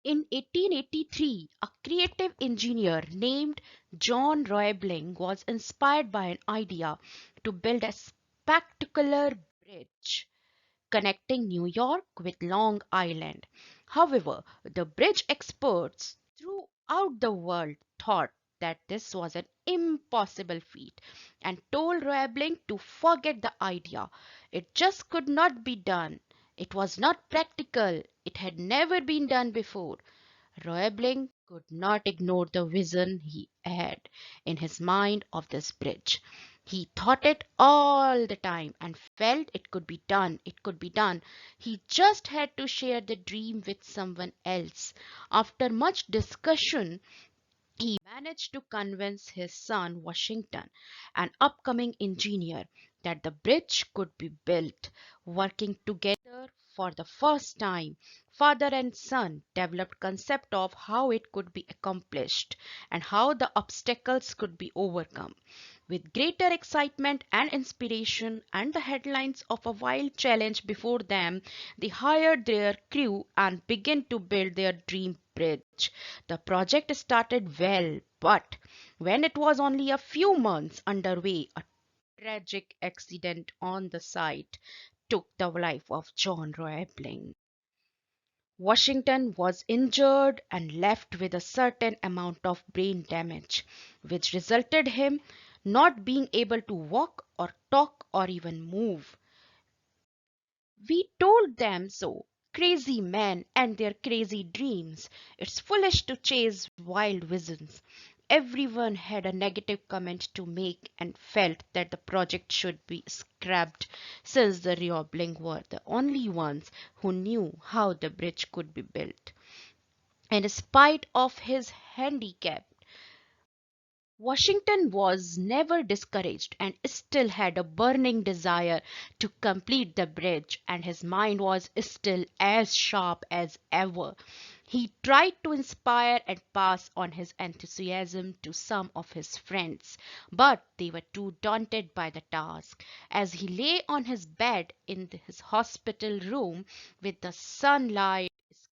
In 1883, a creative engineer named John Roebling was inspired by an idea to build a spectacular bridge connecting New York with Long Island. However, the bridge experts throughout the world thought that this was an impossible feat and told Roebling to forget the idea. It just could not be done. It was not practical. It had never been done before. Roebling could not ignore the vision he had in his mind of this bridge. He thought it all the time and felt it could be done. It could be done. He just had to share the dream with someone else. After much discussion, he managed to convince his son Washington, an upcoming engineer, that the bridge could be built. Working together for the first time, father and son developed concept of how it could be accomplished and how the obstacles could be overcome. With greater excitement and inspiration and the headlines of a wild challenge before them, they hired their crew and began to build their dream bridge. The project started well, but when it was only a few months underway, a tragic accident on the site took the life of John Roebling. Washington was injured and left with a certain amount of brain damage, which resulted him not being able to walk or talk or even move. We told them so. Crazy men and their crazy dreams. It's foolish to chase wild visions. Everyone had a negative comment to make and felt that the project should be scrapped since the Riobling were the only ones who knew how the bridge could be built. In spite of his handicap, Washington was never discouraged and still had a burning desire to complete the bridge, and his mind was still as sharp as ever. He tried to inspire and pass on his enthusiasm to some of his friends, but they were too daunted by the task. As he lay on his bed in his hospital room with the sunlight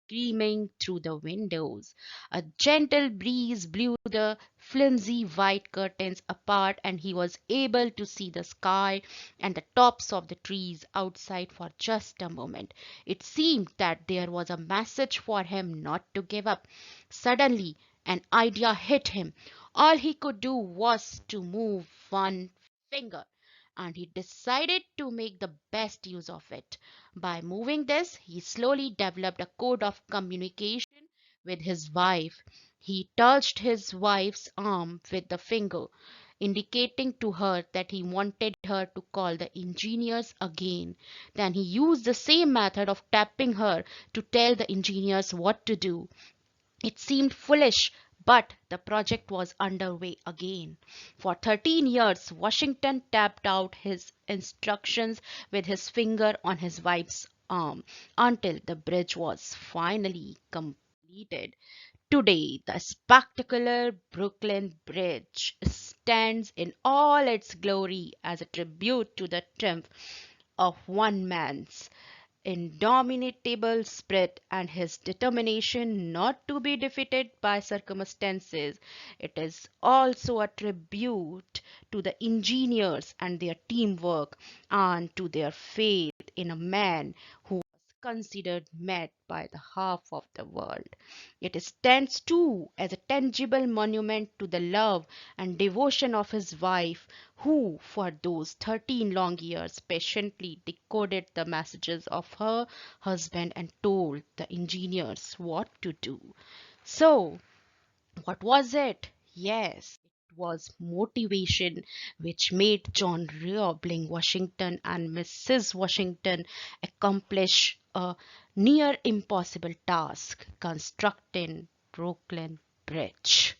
streaming through the windows, a gentle breeze blew the flimsy white curtains apart, and he was able to see the sky and the tops of the trees outside for just a moment. It seemed that there was a message for him not to give up. Suddenly, an idea hit him. All he could do was to move one finger, and he decided to make the best use of it. By moving this, he slowly developed a code of communication with his wife. He touched his wife's arm with the finger, indicating to her that he wanted her to call the engineers again. Then he used the same method of tapping her to tell the engineers what to do. It seemed foolish, but the project was underway again. For 13 years, Washington tapped out his instructions with his finger on his wife's arm until the bridge was finally completed. Today, the spectacular Brooklyn Bridge stands in all its glory as a tribute to the triumph of one man's indomitable spirit and his determination not to be defeated by circumstances. It is also a tribute to the engineers and their teamwork and to their faith in a man who was considered mad by the half of the world. It stands too as a tangible monument to the love and devotion of his wife, who, for those 13 long years, patiently decoded the messages of her husband and told the engineers what to do. So, what was it? Yes, it was motivation which made John Roebling Washington and Mrs. Washington accomplish a near impossible task constructing Brooklyn Bridge.